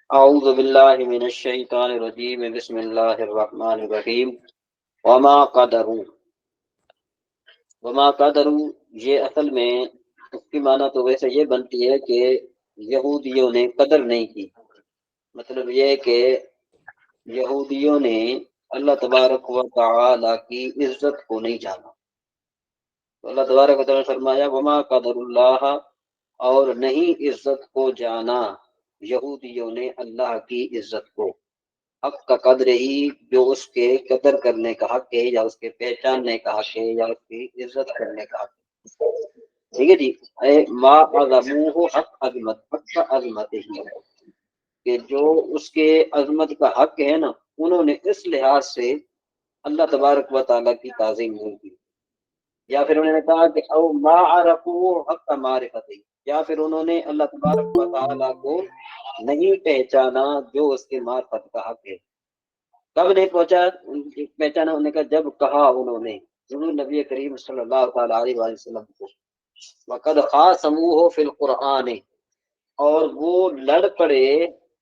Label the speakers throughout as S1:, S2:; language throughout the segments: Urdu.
S1: اعوذ باللہ من الشیطان الرجیم بسم اللہ الرحمن الرحیم وما قدروا وما قدروا، یہ اصل میں اس کی معنی تو ویسے یہ بنتی ہے کہ یہودیوں نے قدر نہیں کی، مطلب یہ ہے کہ یہودیوں نے اللہ تبارک و تعالی کی عزت کو نہیں جانا۔ تو اللہ تبارک و تعالی نے فرمایا وما قدر اللہ، اور نہیں عزت کو جانا یہودیوں نے اللہ کی عزت کو، حق کا قدر ہی، جو اس کے قدر کرنے کا حق ہے یا اس کے پہچاننے کا حق ہے یا اس کی عزت کرنے کا حق ہے۔ ٹھیک ہے جی، اے ما عظموہ حق عظمت، حق کا عظمت ہی ہے کہ جو اس کے عظمت کا حق ہے نا، انہوں نے اس لحاظ سے اللہ تبارک و تعالیٰ کی تعظیم نہیں کی، یا پھر انہوں نے کہا کہ او ما عرفو حق معرفت، یا پھر انہوں نے اللہ تبارک و تعالیٰ کو نہیں پہچانا جو اس کے معرفت کا حق ہے۔ کب نہیں پہچانا انہوں نے کہا جب کہا انہوں نے حضور نبی کریم صلی اللہ تعالی علیہ وآلہ وسلم کو وقد خاصموہ فی القرآن، اور وہ لڑ پڑے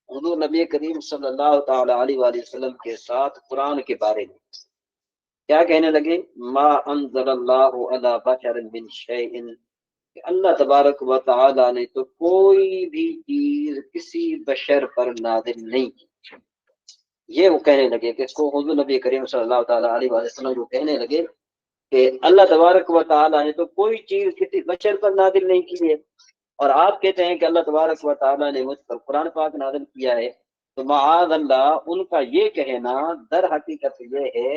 S1: حضور نبی کریم صلی اللہ تعالی علیہ وآلہ وسلم کے ساتھ قرآن کے بارے میں۔ کیا کہنے لگے؟ ما انزل اللہ علی بشر من شیء، کہ اللہ تبارک و تعالی نے تو کوئی بھی چیز کسی بشر پر نازل نہیں کی۔ یہ وہ کہنے لگے کہ اس کو حضور نبی کریم صلی اللہ تعالی علیہ وآلہ وسلم کو کہنے لگے کہ اللہ تبارک و تعالی نے تو کوئی چیز کسی بشر پر نازل نہیں کی ہے، اور آپ کہتے ہیں کہ اللہ تبارک و تعالی نے مجھ پر قرآن پاک نازل کیا ہے۔ تو معاذ اللہ، ان کا یہ کہنا در حقیقت یہ ہے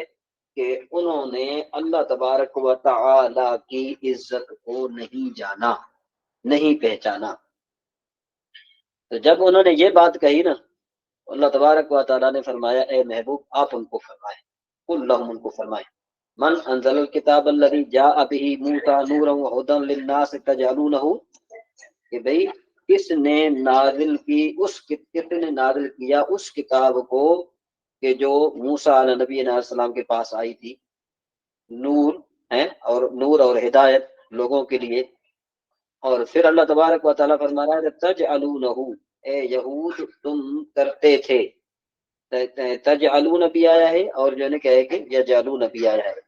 S1: کہ انہوں نے اللہ تبارک و تعالی کی عزت کو نہیں جانا، نہیں پہچانا۔ تو جب انہوں نے یہ بات کہی نا، اللہ تبارک و تعالیٰ نے فرمایا اے محبوب آپ ان کو فرمائیں، قل لہم، ان کو فرمائیں، من انزل الکتاب الذی جاء به موسیٰ نورا وہدی للناس تجعلونہ، کہ بھئی کس نے نازل کی، کس نے نازل کیا اس کتاب کو کہ جو موسیٰ علیہ نبی علیہ السلام کے پاس آئی تھی، نور ہے، اور نور اور ہدایت لوگوں کے لیے۔ اور پھر اللہ تبارک و تعالیٰ فرما رہا ہے تجعلونہ، اے یہود تم کرتے تھے، تجعلون بھی آیا ہے، اور جو نے کہے کہ یجعلون بھی آیا ہے،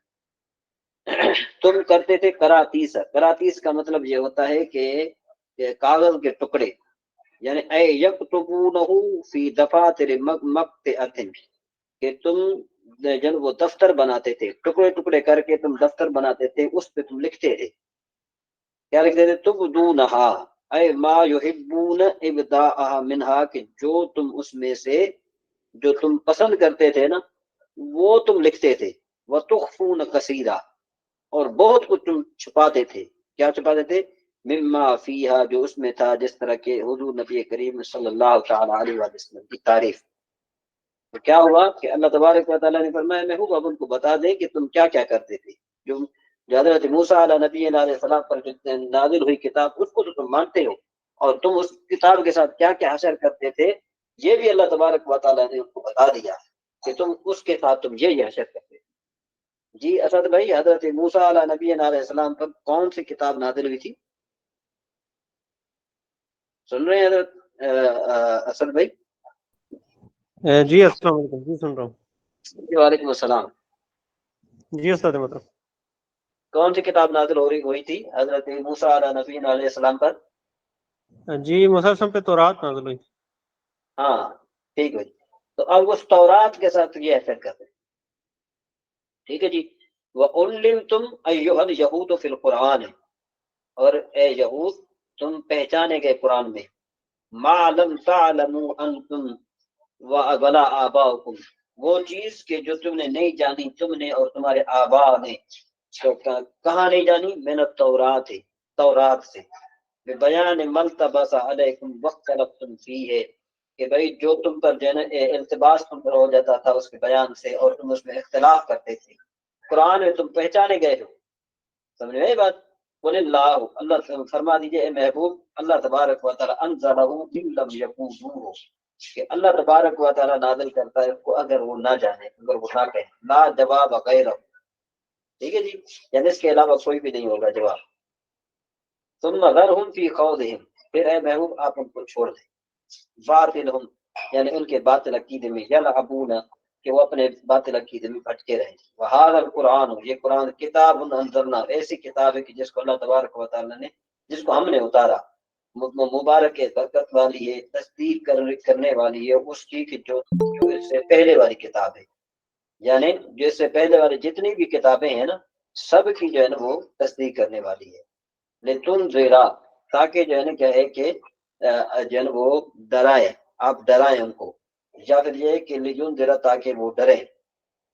S1: تم کرتے تھے کراتیس۔ کراتیس کا مطلب یہ ہوتا ہے کہ کاغذ کے ٹکڑے، یعنی اے یکتبونہ فی دفاتر مقطعۃ، کہ تم جب وہ دفتر بناتے تھے، ٹکڑے ٹکڑے کر کے تم دفتر بناتے تھے، اس پہ تم لکھتے تھے۔ کیا لکھتے تھے؟ تبدونہا اے ما یحبون ابداءہا منہا، کہ جو تم اس میں سے جو تم پسند کرتے تھے نا وہ تم لکھتے تھے۔ وتخفون کثیرا، اور بہت کچھ تم چھپاتے تھے۔ کیا چھپاتے تھے؟ مما فیہا، جو اس میں تھا، جس طرح کہ حضور نبی کریم صلی اللہ تعالی علیہ وسلم کی تعریف۔ تو کیا ہوا کہ اللہ تبارک و تعالیٰ نے فرمایا محبوب اب ان کو بتا دیں کہ تم کیا کیا کرتے تھے۔ جو حضرت موسیٰ علیہ نبی علیہ السلام پر جو نازل ہوئی کتاب، اس کو تو تم مانتے ہو، اور تم اس کتاب کے ساتھ کیا کیا حشر کرتے تھے یہ بھی اللہ تبارک و تعالیٰ نے ان کو بتا دیا کہ تم اس کے ساتھ تم یہ حشر کرتے تھے۔ جی اسد بھائی، حضرت موسیٰ علیہ نبی علیہ السلام پر کون سی کتاب نازل ہوئی تھی؟ سن رہے ہیں حضرت اسد بھائی؟
S2: جی السلام علیکم، جی سن رہا ہوں۔
S1: جی وعلیکم السلام۔
S2: جی استاد مطلب
S1: کون سی کتاب نازل ہوئی تھی حضرت موسیٰ علیہ نبی علیہ السلام پر؟
S2: جی مسلسل پہ تورات نازل ہوئی۔
S1: ہاں ٹھیک ہے جی، تو اب اس تورات کے ساتھ یہ حشر کرتے ہیں۔ ٹھیک ہے جی، وَعُلِّمْتُمْ أَيُّهَا الْيَهُودُ فِي الْقُرْآنِ، اور اے یہود تم پہچانے گئے قرآن میں، مَا لَمْ تَعْلَمُوا أَنْتُمْ وَلَا آبَاؤُكُمْ، وہ چیز کہ جو تم نے نہیں جانی، تم نے اور تمہارے آبا نے۔ تو کہاں نہیں جانی؟ من التورات، تورات سے، بِبَيَانِ مَا الْتَبَسَ عَلَيْكُمْ وَاخْتَلَفْتُمْ فِيهِ، کہ بھئی جو تم پر جو ہے التباس تم پر ہو جاتا تھا اس کے بیان سے، اور تم اس میں اختلاف کرتے تھے، قرآن میں تم پہچانے گئے ہو۔ سمجھ میں بات؟ قل اللہ، اللہ فرما دیجئے اے محبوب اللہ تبارک و تعالی انزلہ ان لم یقولوہ، کہ اللہ تبارک و تعالی نازل کرتا ہے اس کو اگر وہ نہ جانے، اگر وہ نہ کہے، لا جواب غیرہ۔ ٹھیک ہے جی، یعنی اس کے علاوہ کوئی بھی نہیں ہوگا جواب۔ ثم ذرہم فی خوضہم، پھر اے محبوب آپ ان کو چھوڑ دیں، باطلہم، یعنی ان کے باطل عقیدے میں، یلعبون کہ وہ اپنے باطل عقیدے میں بھٹکے رہیں۔ وہذا القرآن، یہ قرآن کتاب انزلنا، ایسی کتاب ہے کہ جس کو اللہ تبارک و تعالیٰ نے، جس کو ہم نے اتارا، مبارک ہے، برکت والی ہے، تصدیق کرنے والی ہے اس کی کہ جو اس سے پہلے والی کتاب ہے، یعنی جو اس سے پہلے والی جتنی بھی کتابیں ہیں نا، سب کی جو ہے نا وہ تصدیق کرنے والی ہے۔ لتنذرا، تاکہ جو ہے نا کیا ہے کہ جو ہے نا وہ ڈرائے، آپ ڈرائیں ان کو، یا پھر یہ کہ لینذرا تاکہ وہ ڈریں۔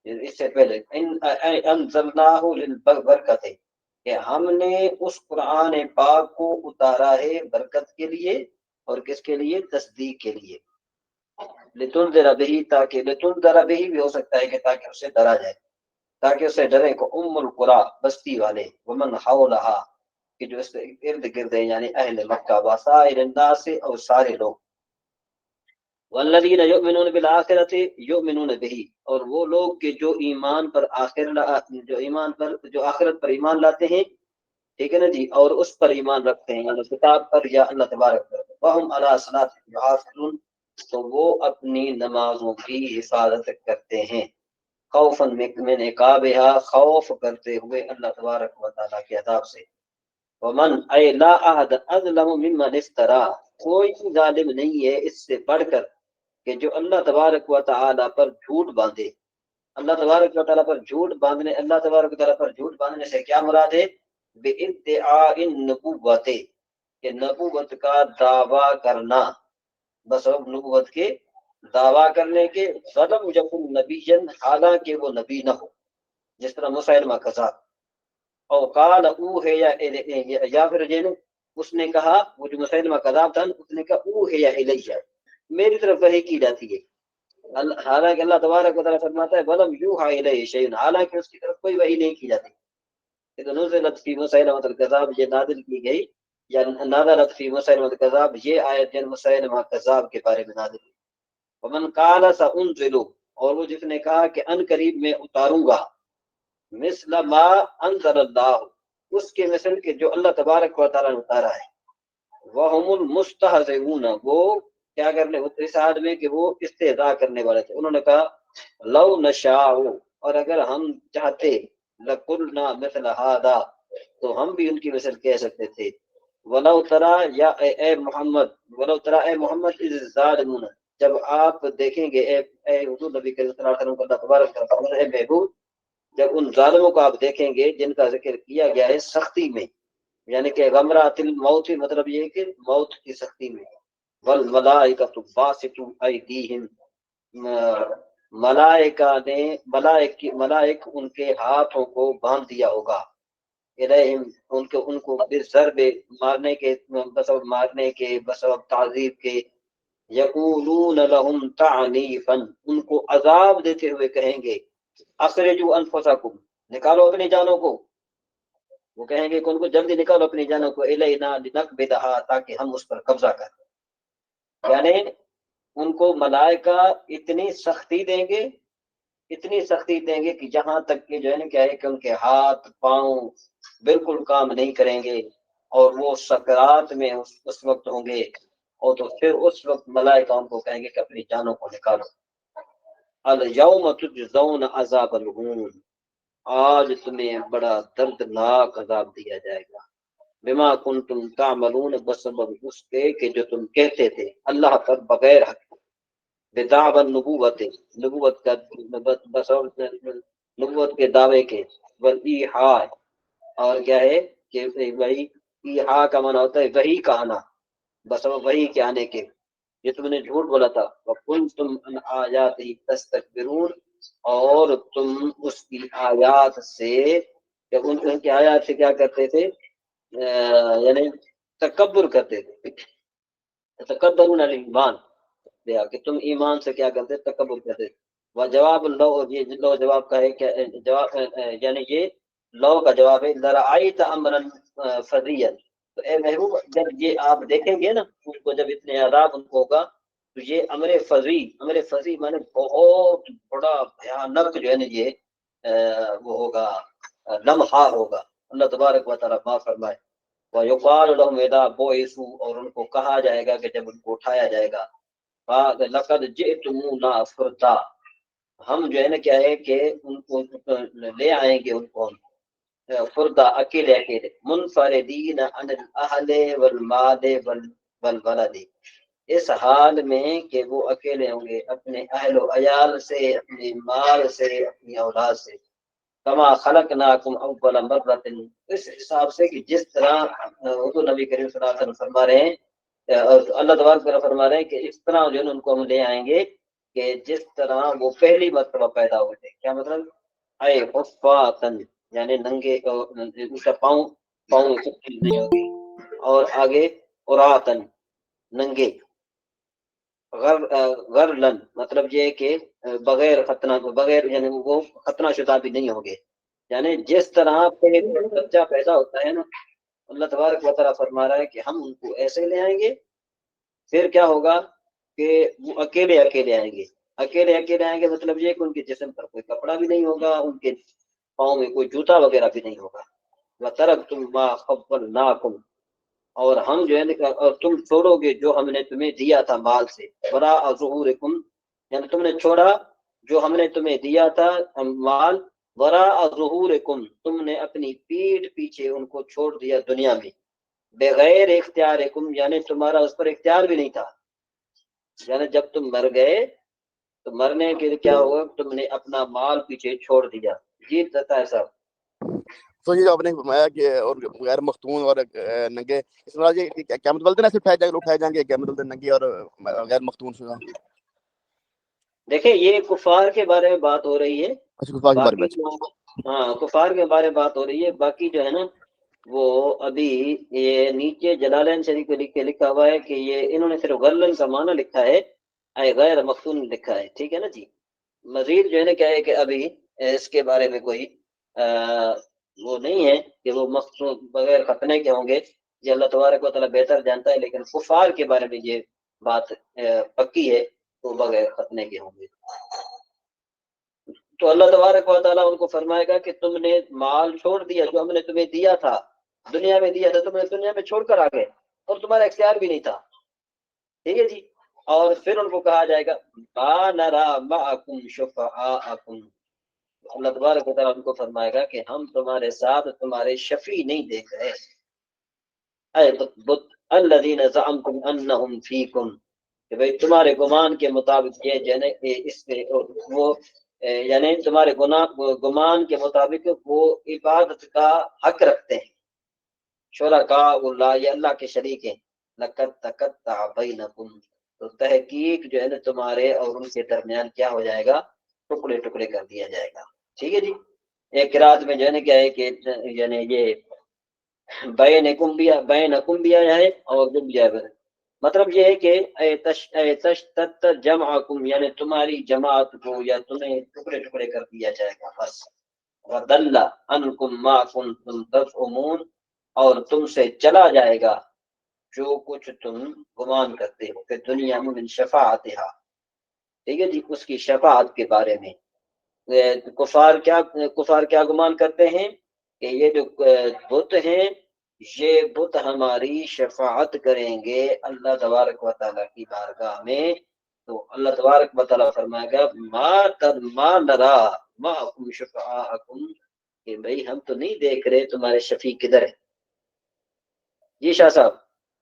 S1: اس سے پہلے انزلناہ للبرکت، کہ ہم نے اس قرآن پاک کو اتارا ہے برکت کے لیے، اور کس کے لیے؟ تصدیق کے لیے۔ لتنذر بہی، تاکہ لتنذر بہی بھی ہو سکتا ہے کہ تاکہ اسے ڈرا جائے، تاکہ اسے ڈرے کو ام القرى، بستی والے، ومن حولہا، کہ جو اس کے ارد گرد ہیں، یعنی اہل مکہ، وسائر الناس، اور سارے لوگ، والذین یؤمنون بالآخرۃ یؤمنون بہ، اور وہ لوگ کہ جو ایمان پر جو آخرت پر ایمان لاتے ہیں، ٹھیک ہے نا جی، اور اس پر ایمان رکھتے ہیں، یعنی کتاب پر یا اللہ تبارک پر، وہم علی صلاتہم یحافظون، تو وہ اپنی نمازوں کی حفاظت کرتے ہیں، خوفا من عقابہا، خوف کرتے ہوئے اللہ تبارک و تعالیٰ کے عذاب سے۔ ومن اے لا احد اظلم ممن افترا، کوئی ظالم نہیں ہے اس سے بڑھ کر کہ جو اللہ تبارک و تعالیٰ پر جھوٹ باندھے۔ اللہ تبارک و تعالیٰ پر جھوٹ باندھنے، اللہ تبارک و تعالیٰ پر جھوٹ باندھنے سے کیا مراد ہے؟ بادعاء النبوت، کہ نبوت کا دعویٰ کرنا، بس نبوت کے دعویٰ کرنے کے، ظلم یکن نبیًا، حالانکہ وہ نبی نہ ہو، جس طرح مسیلمہ کذاب، او قال اوحی یا پھر اس نے کہا، وہ جو مسیلمہ کذاب تھا اس نے کہا اوحی الیہ، میری طرف وحی کی جاتی ہے، حالانکہ اللہ تبارک و تعالیٰ فرماتا ہے ولم یوحی الیہ شیء، حالانکہ اس کی طرف کوئی وحی نہیں کی جاتی۔ نزلت فی مسیلمہ الکذاب، یہ نازل کی گئی، یا نازلت فی مسیلمہ الکذاب، یہ آیت جن مسیلمہ کذاب کے بارے میں نازل ہوئی۔ ومن قال سانزل، اور وہ جس نے کہا کہ ان قریب میں اتاروں گا، مثل ما انزل اللہ، اس کے مثل کے جو اللہ تبارک و تعالیٰ نے اتارا ہے، وہم المستہزئون، وہ کیا کرنے، اس حال میں کہ وہ استہزاء کرنے والے تھے، انہوں نے کہا لو نشاء، اور اگر ہم چاہتے، لقلنا مثل هذا، تو ہم بھی ان کی مثل کہہ سکتے تھے، ولو ترى، یا اے محمد، ولو ترى اے محمد، اذ الظالمون، جب آپ دیکھیں گے، اے حضور نبی کریم صلی اللہ علیہ وسلم کو اللہ تبارک و تعالیٰ، اے محبوب، جب ان ظالموں کو آپ دیکھیں گے جن کا ذکر کیا گیا ہے سختی میں، یعنی کہ غمرات الموت، مطلب یہ ہے کہ موت کی سختی میں، والملائکۃ باسطوا ایدیہم، ملائک ان کے ہاتھوں کو باندھ دیا ہوگا، الیہم، ان کو بالضرب، مارنے کے بسبب تعذیب کے، یقولون لهم تعنیفا، ان کو عذاب دیتے ہوئے کہیں گے، اخرجوا انفسکم، نکالو اپنی جانوں کو، وہ کہیں گے کہ ان کو جلدی نکالو اپنی جانوں کو، الینا لنقبضھا، تاکہ ہم اس پر قبضہ کریں، یعنی ان کو ملائکہ اتنی سختی دیں گے، اتنی سختی دیں گے کہ جہاں تک کہ جو ہے نا کیا ہے کہ ان کے ہاتھ پاؤں بالکل کام نہیں کریں گے، اور وہ سکرات میں اس وقت ہوں گے، اور تو پھر اس وقت ملائکہ ان کو کہیں گے کہ اپنی جانوں کو نکالو۔ الیوم تجزون عذاب الہون، آج تمہیں بڑا دردناک عذاب دیا جائے گا، بما کنتم تعملون، بسبب اس کے کہ جو تم کہتے تھے اللہ پر بغیر حق، بدعوی النبوت، نبوت کا، نبوت کے دعوے کے، والایحاء، اور کیا ہے کہ وہی ایحاء کا معنی ہوتا ہے وحی کا آنا، بسبب وحی کے آنے کے، یہ تم نے جھوٹ بولا تھا، وکنتم عن آیاتہ تستکبرون، اور تم اس کی آیات سے، جب ان کی آیات سے کیا کرتے تھے، یعنی تکبر کرتے تھے، تکبرون علی ایمان، کہ تم ایمان سے کیا کرتے، تکبر کرتے۔ وہ جواب لو، یہ لو جواب کا ہے، کہ جواب یعنی یہ لو کا جواب ہے، لرأیت امرا فظیا، تو اے محبوب جب یہ آپ دیکھیں گے نا ان کو، جب اتنے عذاب ان کو ہوگا، تو یہ امر فظی مانے بہت بڑا بھیانک جو ہے نا یہ وہ ہوگا، لمحہ ہوگا، اللہ تبارک و تعالیٰ معاف فرمائے۔ وَيُقَالُ لَهُمْ إِذَا بُعِثُوا، اور ان کو کہا جائے گا کہ جب ان کو اٹھایا جائے گا، لقد جئتمونا فردا، ہم جو ہے نا کیا ہے کہ ان کو لے آئیں گے ان کو فردا اکیلے اکیلے، منفردین عن الاہل والمال والولد، اس حال میں کہ وہ اکیلے ہوں گے اپنے اہل و عیال سے، اپنے مال سے، اپنی اولاد سے، کما خلقناکم اول مرۃ، اس حساب سے کہ جس طرح حضور نبی کریم صلی اللہ علیہ وسلم فرما رہے ہیں، اللہ تبارک و تعالیٰ فرما رہے ہیں کہ اس طرح جو ہے ان کو ہم لے آئیں گے کہ جس طرح وہ پہلی مرتبہ پیدا ہوئے تھے۔ کیا مطلب؟ اے حفاظن، یعنی ننگے، ان کا پاؤں چپکی نہیں ہوگی، اور آگے عراتن، ننگے، غرلن، مطلب یہ ہے کہ بغیر ختنہ، بغیر یعنی وہ ختنہ شدہ بھی نہیں ہوں گے، یعنی جس طرح پہلے بچہ پیدا ہوتا ہے نا، اللہ تبارک و تعالیٰ فرما رہا ہے کہ ہم ان کو ایسے لے آئیں گے، پھر کیا ہوگا کہ وہ اکیلے اکیلے آئیں گے، اکیلے اکیلے آئیں گے، مطلب یہ کہ ان کے جسم پر کوئی کپڑا بھی نہیں ہوگا، ان کے پاؤں میں کوئی جوتا وغیرہ بھی نہیں ہوگا۔ وَتَرَكْتُم مَا خَوَّلْنَاكُمْ، اور ہم جو ہے اور تم چھوڑو گے جو ہم نے تمہیں دیا تھا مال سے، وَرَاءَ ظُهُورِكُمْ، یعنی تم نے چھوڑا جو ہم نے تمہیں دیا تھا مال، وَرَاءَ ظُهُورِكُمْ، تم نے اپنی پیٹھ پیچھے ان کو چھوڑ دیا دنیا میں، بغیر اختیارکم، یعنی تمہارا اس پر اختیار بھی نہیں تھا، یعنی جب تم مر گئے تو مرنے کے لیے کیا ہوا، تم نے اپنا مال پیچھے چھوڑ دیا۔ جی بتایا صاحب۔
S3: تو یہ جو آپ نے فرمایا کہ اور غیر مختون اور ننگے، اس میں یہ قیامت والے دن ایسے اٹھائے جائیں گے قیامت والے دن ننگے اور غیر مختون سے؟
S1: دیکھیں یہ کفار کے بارے میں بات ہو رہی ہے،
S3: اچھا کفار کے بارے میں،
S1: ہاں کفار کے بارے میں بات ہو رہی ہے، باقی جو ہے نا وہ ابھی یہ نیچے جلالین شریف کے لکھا ہوا ہے کہ یہ انہوں نے صرف غرلن کا معنی لکھا ہے، غیر مختون لکھا ہے، ٹھیک ہے نا جی۔ مزید جو ہے نا کیا ہے کہ ابھی اس کے بارے میں کوئی وہ نہیں ہے کہ وہ مختون بغیر ختنے کے ہوں گے، یہ اللہ تبارک و تعالیٰ بہتر جانتا ہے، لیکن کفار کے بارے میں یہ بات پکی ہے تو بغیر ختنے کے ہوں گے۔ تو اللہ تبارک و تعالیٰ ان کو فرمائے گا کہ تم نے مال چھوڑ دیا جو ہم نے تمہیں دیا تھا، دنیا میں دیا تھا، تم نے دنیا میں چھوڑ کر آ گئے اور تمہارا اختیار بھی نہیں تھا، ٹھیک ہے جی۔ اور پھر ان کو کہا جائے گا ما نرا معکم شفعاءکم، اللہ تبارک و تعالیٰ ان کو فرمائے گا کہ ہم تمہارے ساتھ تمہارے شفیع نہیں دیکھ رہے، اے بت الذین زعمتم انہم فیکم، کہ بھئی تمہارے گمان کے مطابق یہ اس میں وہ یعنی تمہارے گمان کے مطابق وہ عبادت کا حق رکھتے ہیں، شرکاء اللہ، یہ اللہ کے شریک ہیں، لقد تقطع بینکم، تو تحقیق جو ہے نا تمہارے اور ان کے درمیان کیا ہو جائے گا، ٹکڑے ٹکڑے کر دیا جائے گا، ٹھیک ہے جی۔ ایک قرات میں جو ہے نا کیا ہے کہ یعنی یہ بینکم بھی آیا ہے اور جم بھی آیا ہے، مطلب یہ ہے کہ تشتت جمعکم، یعنی تمہاری جماعت کو یا تمہیں ٹکڑے ٹکڑے کر دیا جائے گا بس، وَضَلَّ عَنْكُمْ مَا كُنْتُمْ تَزْعُمُونَ، اور تم سے چلا جائے گا جو کچھ تم گمان کرتے ہو کہ دنیا میں من شفاعتها، ٹھیک ہے جی، اس کی شفاعت کے بارے میں کفار کیا گمان کرتے ہیں کہ یہ جو بت ہیں یہ بت ہماری شفاعت کریں گے اللہ تبارک و تعالیٰ کی بارگاہ میں، تو اللہ تبارک و تعالیٰ فرمائے گا ما نرا معکم شفعاءکم، کہ بھئی ہم تو نہیں دیکھ رہے تمہارے شفیع کدھر ہے۔ جی شاہ صاحب،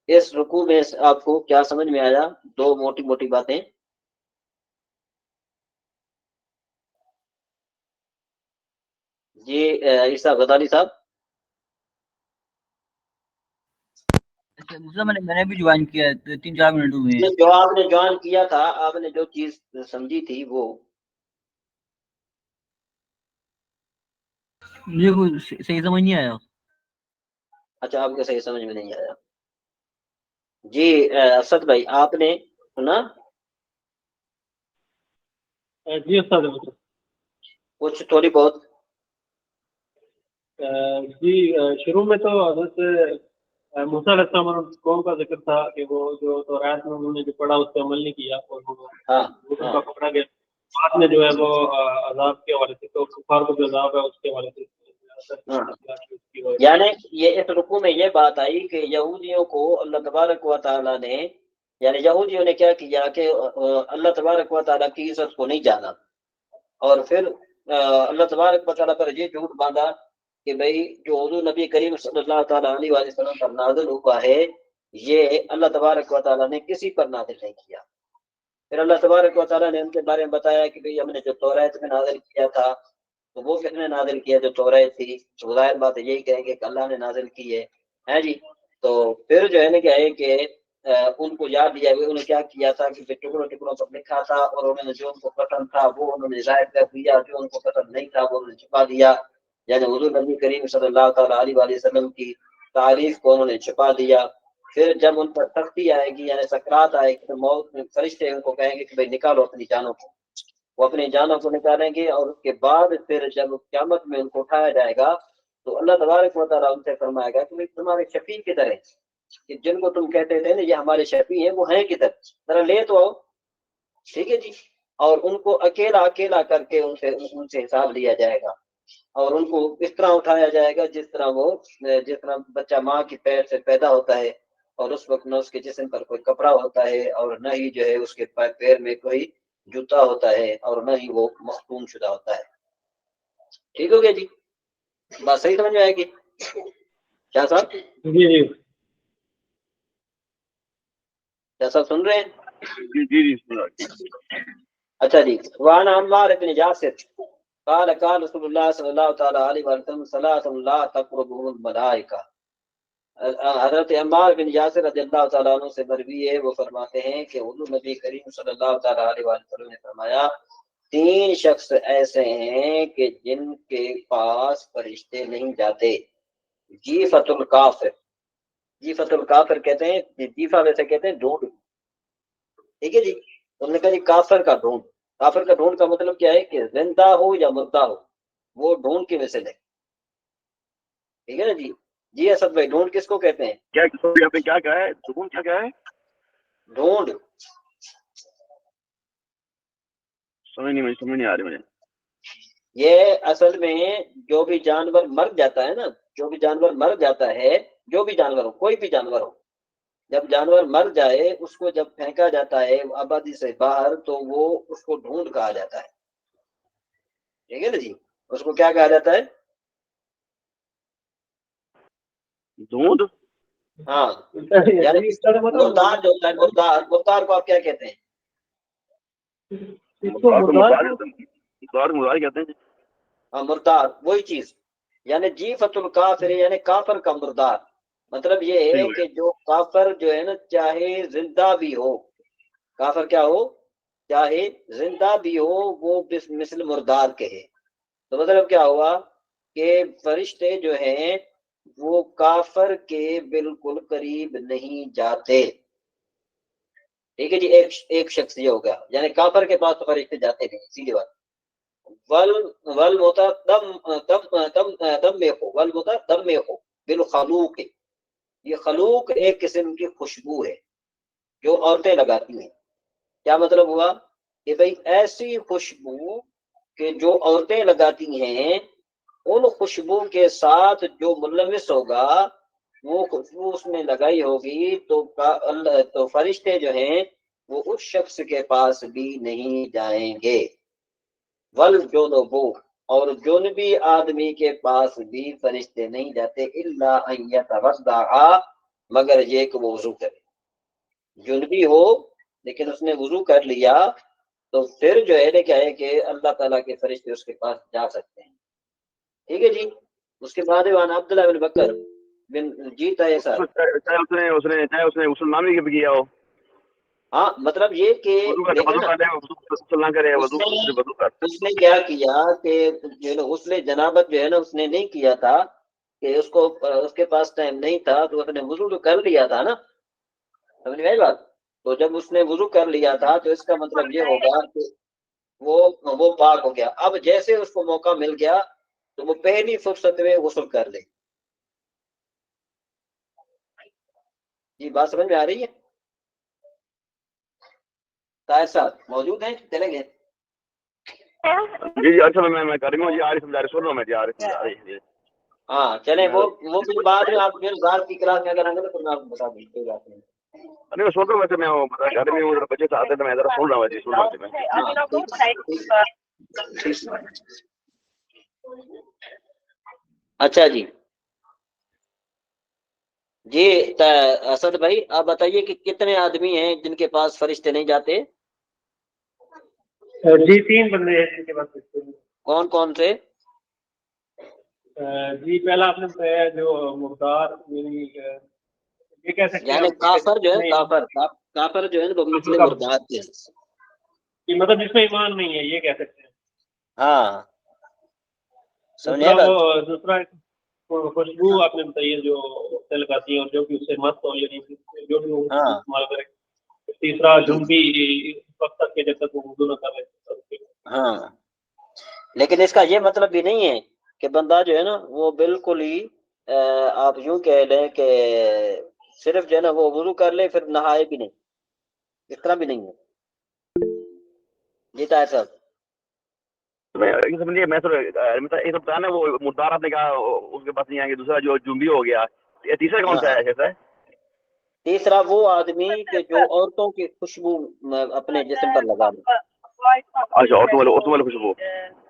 S1: اس رکوع میں آپ کو کیا سمجھ میں آیا؟ دو موٹی موٹی باتیں۔ جی عیسیٰ غزالی صاحب۔
S4: میں نے بھی جوائن کیا ہے، 3-4 منٹ ہوئے ہیں۔
S1: جو آپ نے جوائن کیا تھا، آپ نے جو چیز سمجھی تھی وہ
S4: مجھے صحیح سمجھ نہیں آیا۔
S1: اچھا آپ کو صحیح سمجھ میں نہیں آیا۔ جی اسد بھائی آپ نے سنا؟
S2: جی استاد
S1: کچھ تھوڑی بہت؟
S2: جی شروع میں تو حضرت موسیٰ علیہ السلام اور قوم کا ذکر تھا کہ وہ جو تورات میں انہوں نے جو پڑھا اس پہ عمل نہیں کیا اور وہ کا پکڑا گیا، بعد میں جو ہے وہ عذاب کے حوالے سے، تو کفار کو جو عذاب ہے اس کے حوالے سے
S1: یعنی یہ اس رکوع میں یہ بات آئی کہ یہودیوں کو اللہ تبارک و تعالیٰ نے یعنی یہودیوں نے کیا کیا کہ اللہ تبارک و تعالیٰ کی عزت کو نہیں جانا، اور پھر اللہ تبارک و تعالیٰ پر یہ جھوٹ باندھا کہ بھئی جو حضور نبی کریم صلی اللہ تعالیٰ علیہ وآلہ وسلم پر نازل ہوا ہے یہ اللہ تبارک و تعالیٰ نے کسی پر نازل نہیں کیا۔ پھر اللہ تبارک و تعالیٰ نے ان کے بارے میں بتایا کہ بھئی ہم نے جو توریت میں نازل کیا تھا تو وہ کس نے نازل کیا؟ جو توریت تھی، ظاہر بات یہی کہیں گے کہ اللہ نے نازل کی ہے جی۔ تو پھر جو ہے نا کیا ہے کہ ان کو یاد دیا گیا، انہوں نے کیا کیا تھا کہ ٹکڑوں ٹکڑوں پر لکھا تھا، اور انہوں نے جو ان کو پسند تھا وہ انہوں نے ظاہر کر دیا، جو ان کو پسند نہیں تھا وہ انہوں نے چھپا دیا، یعنی حضور نبی کریم صلی اللہ تعالیٰ علیہ وآلہ وسلم کی تعریف کو انہوں نے چھپا دیا۔ پھر جب ان پر سختی آئے گی یعنی سکرات آئے گی تو موت میں فرشتے ان کو کہیں گے کہ بھئی نکالو اپنی جانوں کو، وہ اپنی جانوں کو نکالیں گے، اور اس کے بعد پھر جب قیامت میں ان کو اٹھایا جائے گا تو اللہ تبارک و تعالیٰ ان سے فرمائے گا کہ تمہارے شفیع کدھر ہے، کہ جن کو تم کہتے تھے نا یہ ہمارے شفیع ہیں وہ ہیں کدھر، ذرا لے تو آؤ، ٹھیک ہے جی۔ اور ان کو اکیلا اکیلا کر کے ان سے حساب لیا جائے گا، اور ان کو اس طرح اٹھایا جائے گا جس طرح بچہ ماں کی پیر سے پیدا ہوتا ہے، اور اس وقت نہ اس کے جسم پر کوئی کپڑا ہوتا ہے اور نہ ہی جو ہے اس کے پیر میں کوئی جوتا ہوتا ہے اور نہ ہی وہ مختوم شدہ ہوتا ہے۔ ٹھیک ہو گیا جی، بات صحیح سمجھ میں آئے گی کیا صاحب؟
S2: جی جی
S1: کیا صاحب سن رہے ہیں؟
S3: جی
S1: اچھا جی۔ وعن عمار بن یاسر قال قال رسول اللہ صلی اللہ تعالی علیہ وسلم صلاۃ لا تقربهم الملائکہ۔ حضرت عمار بن یاسر رضی اللہ تعالیٰ عنہ سے مروی ہے، وہ فرماتے ہیں کہ حضور نبی کریم صلی اللہ تعالیٰ علیہ وسلم نے فرمایا 3 شخص ایسے ہیں کہ جن کے پاس فرشتے نہیں جاتے۔ جیفت الکافر، جیفت الکافر کہتے ہیں، جیفا ویسے کہتے ہیں ڈھونڈ، ٹھیک ہے جی۔ انہوں نے کہا جی کافر کا ڈھونڈ، کافر کا ڈھونڈ کا مطلب کیا ہے کہ زندہ ہو یا مردہ ہو وہ ڈھونڈ کی مثل ہے، ٹھیک ہے نا جی۔ جی اسد بھائی ڈھونڈ کس کو کہتے ہیں؟
S3: کیا کہا ہے ڈھونڈ؟ کیا کہا ہے
S1: ڈھونڈ؟
S3: سمجھ نہیں آ رہی مجھے۔
S1: یہ اصل میں جو بھی جانور مر جاتا ہے نا، جو بھی جانور مر جاتا ہے، جو بھی جانور ہو، کوئی بھی جانور ہو، جب جانور مر جائے اس کو جب پھینکا جاتا ہے آبادی سے باہر تو وہ اس کو ڈھونڈ کہا جاتا ہے، ٹھیک ہے نا جی۔ اس کو کیا کہا جاتا ہے؟
S3: ڈھونڈ؟
S1: ہاں، یعنی مردار جو ہوتا ہے، مردار کو آپ کیا کہتے ہیں؟
S3: مردار کہتے ہیں۔
S1: ہاں مردار، وہی چیز، یعنی جیفت الکافر یعنی کافر کا مردار، مطلب یہ ہے کہ جو کافر جو ہے نا چاہے زندہ بھی ہو، کافر کیا ہو؟ چاہے زندہ بھی ہو وہ مثل مردار کے ہے۔ تو مطلب کیا ہوا کہ فرشتے جو ہیں وہ کافر کے بالکل قریب نہیں جاتے، ٹھیک ہے جی۔ ایک شخص یہ ہو گیا، یعنی کافر کے پاس تو فرشتے جاتے نہیں، سیدھی بات۔ بالخلوق، یہ خلوق ایک قسم کی خوشبو ہے جو عورتیں لگاتی ہیں۔ کیا مطلب ہوا کہ بھئی ایسی خوشبو کہ جو عورتیں لگاتی ہیں، ان خوشبو کے ساتھ جو ملوث ہوگا وہ خوشبو اس نے لگائی ہوگی تو فرشتے جو ہیں وہ اس شخص کے پاس بھی نہیں جائیں گے۔ والجنب، اور جنبی آدمی کے پاس بھی فرشتے نہیں جاتے، الا ان یتوضا، مگر یہ کہ وہ وضو کرے۔ جنبی ہو لیکن اس نے وضو کر لیا تو پھر جو ہے کیا ہے کہ اللہ تعالیٰ کے فرشتے اس کے پاس جا سکتے ہیں، ٹھیک ہے جی۔ اس کے بعد عبداللہ بن بکر بن جیتا ہے سر،
S3: چاہے اس نے غسل نہ بھی کیا ہو،
S1: ہاں مطلب یہ کہ اس نے کیا کیا کہ غسل جنابت جو ہے نا اس نے نہیں کیا تھا، کہ اس کے پاس ٹائم نہیں تھا تو اس نے وضو تو کر لیا تھا نا، سمجھ میں آئی بات؟ تو جب اس نے وضو کر لیا تھا تو اس کا مطلب یہ ہوگا کہ وہ پاک ہو گیا۔ اب جیسے اس کو موقع مل گیا تو وہ پہلی فرصت میں غسل کر لے۔ جی بات سمجھ میں آ رہی ہے؟ طاہر صاحب موجود ہیں چلے گئے؟
S3: جی اچھا میں کر رہی ہوں جی، عارف سن رہا ہوں میں جی، عارف
S1: ہاں چلیں، وہ پھر بعد میں آپ پھر ظاہر کی کلاس میں اگر آئیں گے تو پھر میں آپ کو بتا دوں، کوئی بات نہیں۔
S3: نہیں میں سن رہا ہوں ویسے میں گھر میں ہوں بچے سے آتے تو میں ذرا سن رہا ہوں ویسے سن رہا ہوں میں
S1: اچھا جی جی اسد بھائی آپ بتائیے کہ کتنے آدمی ہیں جن کے پاس فرشتے نہیں جاتے؟
S2: جی 3 بندے ہیں جن کے پاس فرشتے نہیں۔
S1: کون کون سے؟
S2: جی پہلا آپ نے بتایا جو مردار، یعنی یہ کہہ سکتے ہیں
S1: یعنی
S2: ہم
S1: کافر جو ہے، کافر جو ہے نا وہ مثل مردار کے،
S2: مطلب جس میں ایمان نہیں ہے، یہ کہہ سکتے ہیں۔
S1: ہاں
S2: دوسرا
S1: سمجھے بات؟
S2: دوسرا خوشبو آپ نے بتائی ہے جو سے لگاتی ہیں اور جو کہ اس سے مست ہو، یعنی جو بھی وہ
S1: ہاں
S2: استعمال کرے۔ تیسرا جھمکی وقت تک کے جب تک وہ وضو نہ کرے۔
S1: ہاں لیکن اس کا یہ مطلب بھی نہیں ہے کہ بندہ جو ہے نا وہ بالکل ہی آپ یوں کہہ لیں کہ صرف جو ہے نا وہ وضو کر لے پھر نہائے بھی نہیں، اس طرح بھی نہیں ہے جی طاہر صاحب۔
S3: سمجھیے میں ایک بتایا نا وہ مردار آپ نے کہا اس کے پاس نہیں آئیں گے، دوسرا جو جنبی ہو گیا، یہ تیسرا کون سا ہے کیسا ہے؟
S1: تیسرا وہ آدمی کہ جو عورتوں کی خوشبو اپنے جسم پر لگا دے۔
S3: اچھا عورتوں والے خوشبو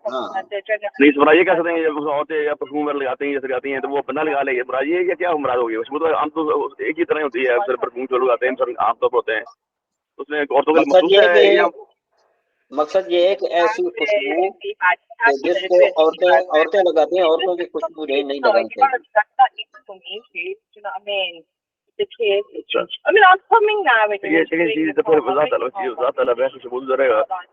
S1: ہاں
S3: نہیں اس مراد یہ کہہ سکتے ہیں جب عورتیں یا پرفیوم وغیرہ لگاتی ہیں جیسے لگاتی ہیں تو وہ بندہ لگا لے گا، مراد یہ ہے کہ کیا مراد ہوگی؟ خوشبو تو عام تو ایک ہی طرح ہوتی ہے، پھر پرفیوم جو لگاتے ہیں سب عام طور پر ہوتے ہیں، اس میں عورتوں کے لیے مخصوص ہے یا
S1: مقصد یہ ہے کہ ایسی خوشبو کہ جس کو عورتیں لگاتی ہیں، عورتوں کی خوشبو نہیں لگانی چاہیے۔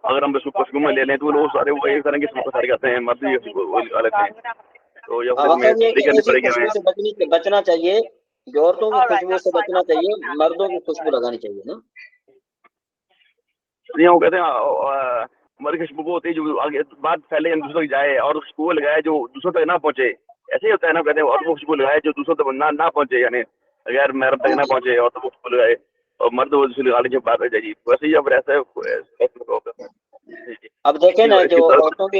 S3: اگر ہم اس کو خوشبو میں لے لیں تو لوگ سارے وہ ایک طرح کے سارے کہتے ہیں مرد ہی لیتے ہیں تو یا پھر
S1: مقصد یہ کہ
S3: لیکن
S1: ایسی
S3: پڑے
S1: خوشبو
S3: گئے
S1: سے بچنا چاہیے، جو عورتوں کی خوشبو سے بچنا چاہیے، مردوں کی خوشبو لگانی چاہیے نا۔
S3: وہ کہتے ہیں ہماری خوشبو ہوتی ہے جو آگے بات پھیلے دوسروں تک جائے اور خوشبو لگائے جو دوسروں تک نہ پہنچے، ایسے ہی ہوتا ہے نا، کہتے ہیں اور وہ خوشبو لگائے جو دوسروں تک نہ پہنچے، یعنی اگر مرد تک نہ پہنچے اور تو وہ خوشبو لگائے اور مرد وہ دوسری لگا لیجیے بات ہو جائے گی، ویسے ہی اب ایسا
S1: اب دیکھیں نا جو عورتوں کی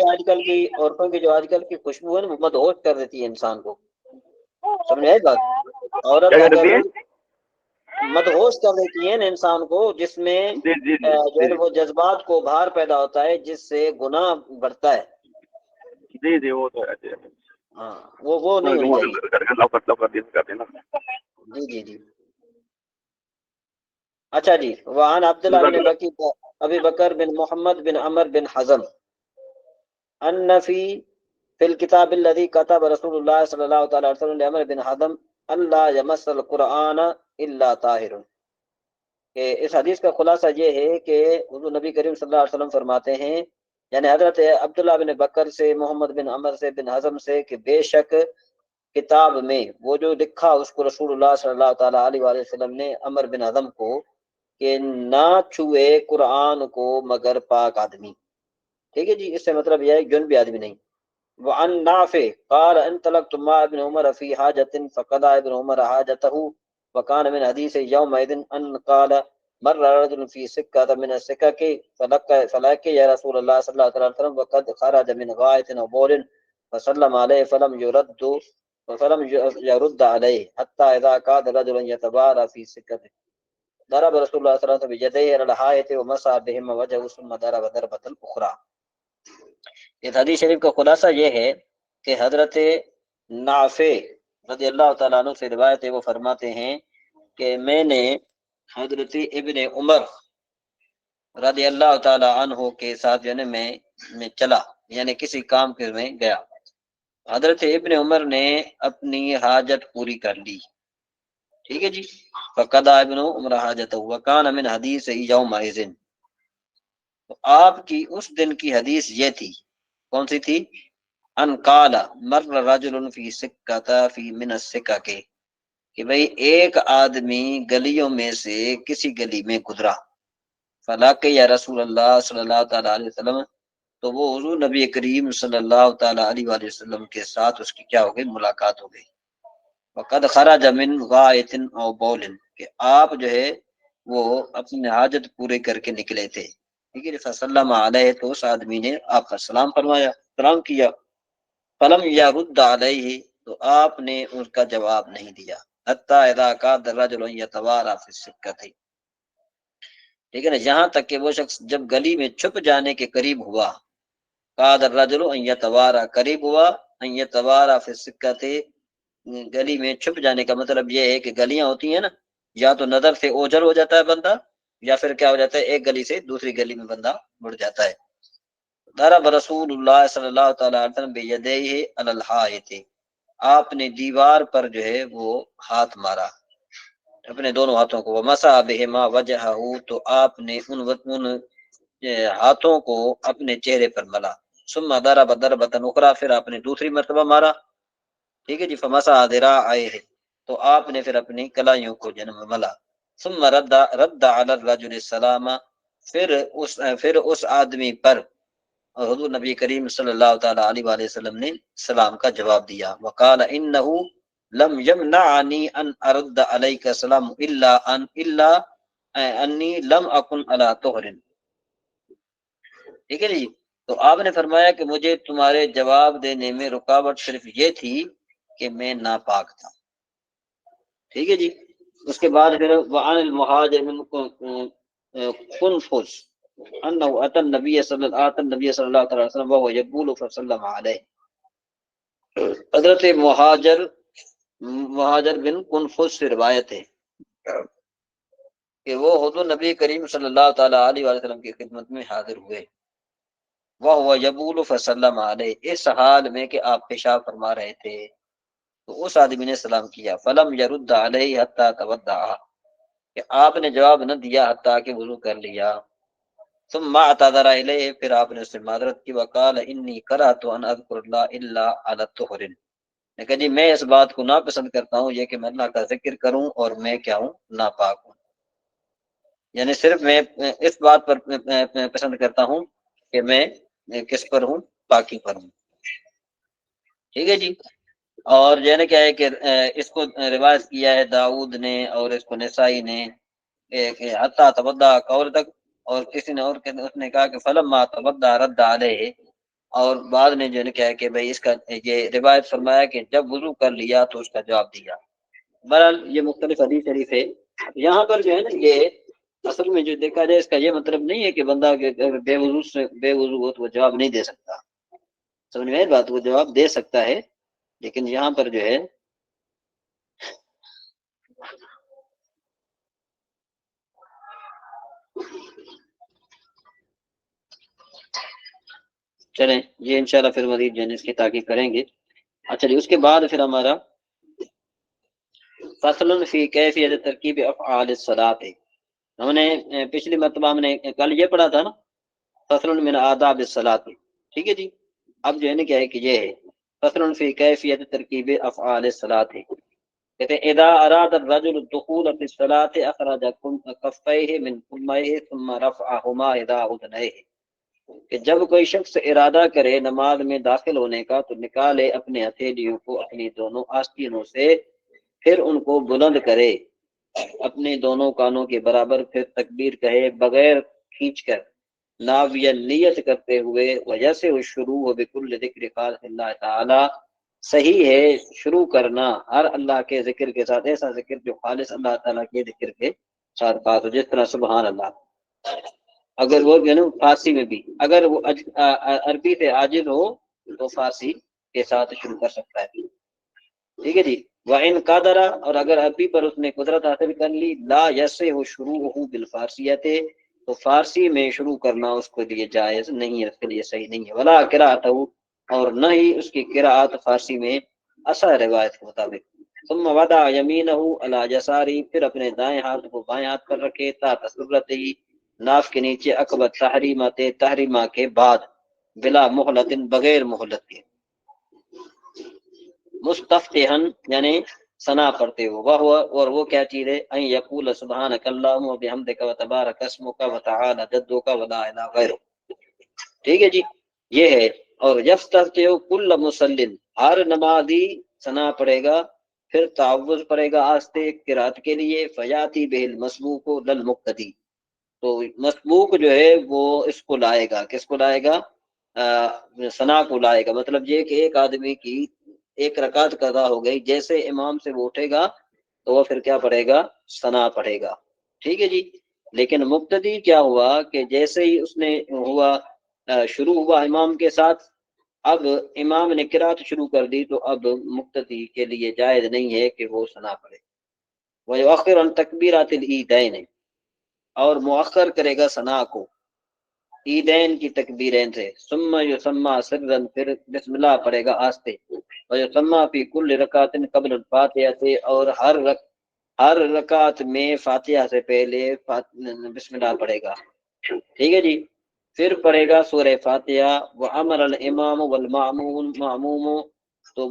S1: جو آج کل کی خوشبو ہے نا وہ مدہوش کر دیتی ہے انسان کو، سمجھے بات؟ عورت
S3: کیا
S1: اگر
S3: کرتی ہے؟
S1: مدہوش کر دیتی ہے نا انسان کو، جس میں
S3: جی جی
S1: جو ہے
S3: جی
S1: وہ جذبات کو بھار پیدا ہوتا ہے جس سے گناہ بڑھتا ہے۔
S3: جی جی وہ تو ہے
S1: ہاں وہ نہیں ہونی چاہیے۔ جی جی جی اچھا جی وعن عبداللہ بن ابی بکر بن محمد بن عمر بن حزم ان فی الکتاب الذی کتب رسول اللہ صلی اللہ تعالی علیہ وسلم لعمر بن حزم اللہ یمس القرآن الا طاہر، کہ اس حدیث کا خلاصہ یہ ہے کہ حضور نبی کریم صلی اللہ علیہ وسلم فرماتے ہیں، یعنی حضرت عبداللہ بن بکر سے، محمد بن عمر سے، بن حزم سے، کہ بے شک کتاب میں وہ جو لکھا اس کو رسول اللہ صلی اللہ تعالی علیہ وآلہ وسلم نے عمر بن حزم کو کہ نہ چھوئے قرآن کو مگر پاک آدمی، ٹھیک ہے جی، اس سے مطلب یہ ہے جنبی آدمی نہیں۔ وعن نافع قال انطلقت مع ابن عمر في حاجة فقضى ابن عمر حاجته وكان من حديث يومئذ ان قال مر رجل في سكة من السكك فلقى يا رسول الله صلى الله عليه وسلم وقد خرج من غائط او بول فسلم عليه فلم يرد عليه حتى اذا كاد رجل يتبارى في سكته ضرب رسول الله صلى الله عليه وسلم بيديه على الحائط ومسح بهما وجهه ثم ضرب ضربة اخرى۔ اس حدیث شریف کا خلاصہ یہ ہے کہ حضرت نافع رضی اللہ تعالیٰ عنہ سے روایت ہے، وہ فرماتے ہیں کہ میں نے حضرت ابن عمر رضی اللہ تعالیٰ عنہ کے ساتھ جو ہے میں چلا، یعنی کسی کام کے میں گیا، حضرت ابن عمر نے اپنی حاجت پوری کر لی، ٹھیک ہے جی، فقضى ابن عمر حاجته وكان من حدیث یومئذ، تو آپ کی اس دن کی حدیث یہ تھی، کون سی تھی؟ ان قال مر رجل فی سکۃ فی من السکک، کہ بھئی ایک آدمی گلیوں میں سے کسی گلی میں گزرا، فلاقہ یا رسول اللہ صلی اللہ تعالی علیہ وسلم، تو وہ حضور نبی کریم صلی اللہ تعالی علیہ وآلہ وسلم کے ساتھ اس کی کیا ہو گئی؟ ملاقات ہو گئی۔ وقد خرج من غائط او بول، کہ آپ جو ہے وہ اپنی حاجت پورے کر کے نکلے تھے، ٹھیک ہے، فسلم علیہ، تو اس آدمی نے آپ کا سلام فرمایا، سلام کیا، فلم یرد علیہ، تو آپ نے اس کا جواب نہیں دیا، حتی اذا کاد الرجل یتوارا فی السکۃ، ٹھیک ہے نا، یہاں تک کہ وہ شخص جب گلی میں چھپ جانے کے قریب ہوا، کاد الرجل ان یتوارا، قریب ہوا، ان یتوارا فی السکۃ، گلی میں چھپ جانے کا مطلب یہ ہے کہ گلیاں ہوتی ہیں نا، یا تو نظر سے اوجھل ہو جاتا ہے بندہ، یا پھر کیا ہو جاتا ہے، ایک گلی سے دوسری گلی میں بندہ مڑ جاتا ہے۔ ضرب رسول اللہ صلی اللہ تعالی علیہ وسلم بیدیہ علی الحائط، آپ نے دیوار پر جو ہے وہ ہاتھ مارا اپنے دونوں ہاتھوں کو، ومسح بہما وجہہ، تو آپ نے ان ہاتھوں کو اپنے چہرے پر ملا، ثم ضرب ضربۃ اخری، پھر آپ نے دوسری مرتبہ مارا، ٹھیک ہے جی، فمسح ذراعیہ، تو آپ نے پھر اپنی کلائیوں کو جنم ملا، ثم رد علی الرجل السلام، پھر اس آدمی پر اور حضور نبی کریم صلی اللہ تعالی علیہ وآلہ وسلم نے سلام کا جواب دیا، وقال انه لم يمنعني ان ارد عليك السلام الا انی لم اکن علی طہر، ٹھیک ہے جی، تو آپ نے فرمایا کہ مجھے تمہارے جواب دینے میں رکاوٹ صرف یہ تھی کہ میں ناپاک تھا، ٹھیک ہے جی۔ اس کے بعد پھر وعن المہاجر من قنفذ انه اتى النبي صلی اللہ علیہ وسلم وهو يقول فسلم علیہ، حضرت مہاجر بن قنفذ سے روایت ہے کہ وہ حضور نبی کریم صلی اللہ تعالی علیہ وسلم کی خدمت میں حاضر ہوئے، وهو يقول فسلم علیہ، اس حال میں کہ آپ پیشاب فرما رہے تھے، تو اس آدمی نے سلام کیا، فلم يرد علیہ حتى تودع، کہ آپ نے جواب نہ دیا حتیٰ کہ وضو کر لیا، ثم اعتذر الیہ، پھر آپ نے اس سے معذرت کی، وقال انی کرہت ان اذکر اللہ الا علی طہر، لیکن جی میں اس بات کو ناپسند کرتا ہوں یہ کہ میں اللہ کا ذکر کروں اور میں کیا ہوں، ناپاک ہوں، یعنی صرف میں اس بات پر پسند کرتا ہوں کہ میں کس پر ہوں، پاکی پر ہوں، ٹھیک ہے جی۔ اور جو ہے نا کیا ہے کہ اس کو روایت کیا ہے داؤد نے اور اس کو نسائی نے حتی تودع قول تک، اور کسی نے اور اس نے کہا کہ فلما تودع رد علیہ، اور بعد نے جو ہے کیا ہے کہ بھئی اس کا یہ روایت فرمایا کہ جب وضو کر لیا تو اس کا جواب دیا۔ بہرحال یہ مختلف حدیث شریف ہے، یہاں پر جو ہے نا یہ اصل میں جو دیکھا جائے اس کا یہ مطلب نہیں ہے کہ بندہ بے وضو ہو تو وہ جواب نہیں دے سکتا، سمجھ میں بات، وہ جواب دے سکتا ہے، لیکن یہاں پر جو ہے چلیں یہ انشاءاللہ پھر مزید جو ہے اس کی تحقیق کریں گے۔ اچھا جی، اس کے بعد پھر ہمارا فصل فی کیفیت ترکیب افعال الصلاۃ، ہم نے پچھلی مرتبہ ہم نے کل یہ پڑھا تھا نا، فصل من آداب الصلاۃ، ٹھیک ہے جی، اب جو ہے نا کیا ہے کہ یہ ہے فصل فی کیفیت ترکیب افعال الصلاۃ، کہتے ہیں اذا اراد الرجل الدخول فی الصلاۃ اخرج کفیہ من کمیہ ثم رفعہما اذا اذنیہ، کہ جب کوئی شخص ارادہ کرے نماز میں داخل ہونے کا تو نکالے اپنے ہتھیلیوں کو اپنی دونوں آستینوں سے، پھر ان کو بلند کرے اپنے دونوں کانوں کے برابر، پھر تکبیر کہے بغیر کھینچ کر، ناویہ نیت کرتے ہوئے، وجہ سے شروع بکل ذکر خالص اللہ تعالی، صحیح ہے شروع کرنا ہر اللہ کے ذکر کے ساتھ، ایسا ذکر جو خالص اللہ تعالیٰ کے ذکر کے ساتھ بات ہو، جس طرح سبحان اللہ، اگر وہ فارسی میں بھی، اگر وہ عربی سے عاجز ہو تو فارسی کے ساتھ شروع کر سکتا ہے، ٹھیک ہے جی۔ وَإِنْ قَدَرَ، اور اگر عربی پر اس نے قدرت حاصل کر لی، لا يَصِحُ شُرُوعُهُ بِالْفَارسِيَّةِ، تو فارسی میں شروع کرنا اس کے لیے جائز نہیں ہے، اس کے لیے صحیح نہیں ہے، وَلَا قِرَأَتُهُ، اور نہ ہی اس کی قراءت فارسی میں اصح روایت کے مطابق، ثم وضع يمينه على يساره، پھر اپنے دائیں ہاتھ کو بائیں ہاتھ پر رکھے، تحت سرته، ناف کے نیچے، عقب تحریمہ کے بعد، بلا مہلت، بغیر مہلت کے، مستفتحن یعنی ثنا پڑھتے ہو، وہ اور وہ کیا چیز ہے، ان یقول سبحانک اللہم وبحمدک وتبارک اسمک وتعالی جدک ولا الہ غیرک، ٹھیک ہے جی، یہ ہے۔ اور یفتتح کل مسلم، ہر نمازی ثنا پڑھے گا، پھر تعوذ پڑھے گا آستے قرات کے لیے، فیاتی بہ المسبوق للمقتدی، تو مسبوق جو ہے وہ اس کو لائے گا، کس کو لائے گا، ثنا کو لائے گا، مطلب یہ کہ ایک آدمی کی ایک رکعت قضا ہو گئی، جیسے امام سے وہ اٹھے گا تو وہ پھر کیا پڑھے گا؟ ثنا پڑھے گا. ٹھیک ہے جی. لیکن مقتدی کیا ہوا کہ جیسے ہی اس نے ہوا شروع ہوا امام کے ساتھ، اب امام نے قرات شروع کر دی تو اب مقتدی کے لیے جائز نہیں ہے کہ وہ ثنا پڑھے. وَيُؤَخِّرُ عَنْ تَكْبِيرَاتِ الْعِيدَيْنِ، اور مؤخر کرے گا ثنا کو عیدین کی تکبیرین سے. ثم یسمى سرا، پھر بسم اللہ پڑھے گا آستے. ویسمى فی کل رکعت قبل الفاتحہ، اور ہر رکعت میں فاتحہ سے پہلے بسم اللہ پڑھے گا. ٹھیک ہے جی. پھر پڑھے گا سورہ فاتحہ. وَأَمَرَ الْإِمَامُ وَالْمَأْمُومُ، تو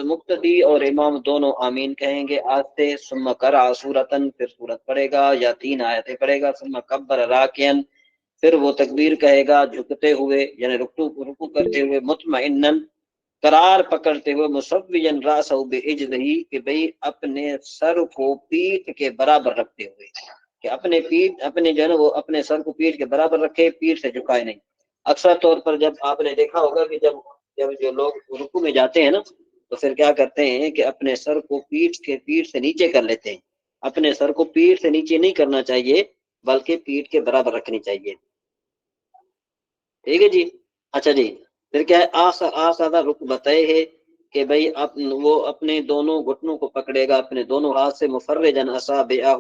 S1: مقتدی اور امام دونوں آمین کہیں گے آستے. ثم قرأ سورۃ، پھر سورت پڑھے گا یا 3 آیتیں پڑھے گا. ثم کبر راکعا، پھر وہ تکبیر کہے گا جھکتے ہوئے، یعنی رکوع کرتے ہوئے. مطمئنن، قرار پکڑتے ہوئے. مسویا راسہ بعجلہ، کہ بھئی اپنے سر کو پیٹھ کے برابر رکھتے ہوئے، کہ اپنے جو ہے نا وہ اپنے سر کو پیٹھ کے برابر رکھے، پیٹھ سے جھکائے نہیں. اکثر طور پر جب آپ نے دیکھا ہوگا کہ جب جو لوگ رکوع میں جاتے ہیں نا تو پھر کیا کرتے ہیں کہ اپنے سر کو پیٹھ سے نیچے کر لیتے ہیں. اپنے سر کو پیٹھ سے نیچے نہیں کرنا چاہیے بلکہ پیٹھ کے برابر رکھنی چاہیے. ٹھیک ہے جی. اچھا جی. پھر کیا ہے؟ آسادہ رکبتہ ہے، کہ بھئی وہ اپنے دونوں گھٹنوں کو پکڑے گا اپنے دونوں ہاتھ سے. مفرجن اصابعہ،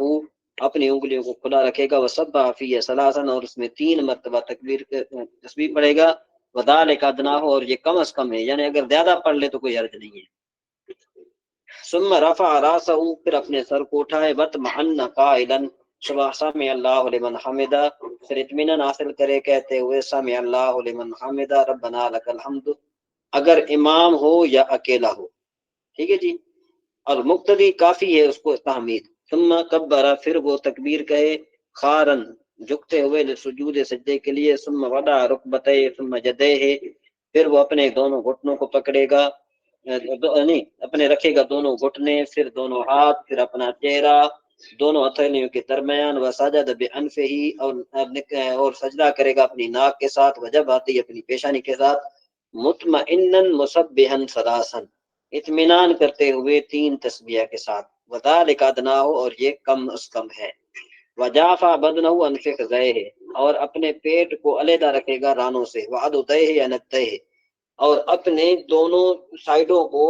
S1: اپنی انگلیوں کو کھلا رکھے گا. وسبح فیہ ثلاثا، اور اس میں 3 مرتبہ تسبیح پڑھے گا. وذالک ادناہ، اور یہ کم از کم ہے، یعنی اگر زیادہ پڑھ لے تو کوئی حرج نہیں ہے. ثم رفع راسہ، پھر اپنے سر کو اٹھائے. واطمأن قائلا سمع اللہ لمن حمدہ، پھر اطمینان حاصل کرے کہتے ہوئے سمع اللہ لمن حمدہ ربنا لک الحمد، اگر امام ہو یا اکیلا ہو. ٹھیک ہے جی. اور مقتدی کافی ہے اس کو تحمید. ثم کبر، پھر وہ تکبیر کہے خارن، جھکتے ہوئے. للسجود، سجدے کے لیے. ثم وضع رکبتیہ ثم یدیہ، پھر وہ اپنے دونوں گھٹنوں کو پکڑے گا، نہیں اپنے رکھے گا دونوں گھٹنے، پھر دونوں ہاتھ، پھر اپنا چہرہ دونوں ہتھیلیوں کے درمیان. وسجد بانفہ، اور سجدہ کرے گا اپنی ناک کے ساتھ. وجبہتہ، اپنی پیشانی کے ساتھ. مطمئنا مسبحا ثلاثا، اطمینان کرتے ہوئے 3 تسبیح کے ساتھ. وذالک ادناہ، اور یہ کم از کم ہے. وجافع بدنہ عن فخذیہ، اور اپنے پیٹ کو علیحدہ رکھے گا رانوں سے. وعضدیہ عن یدیہ، اور اپنے دونوں سائڈوں کو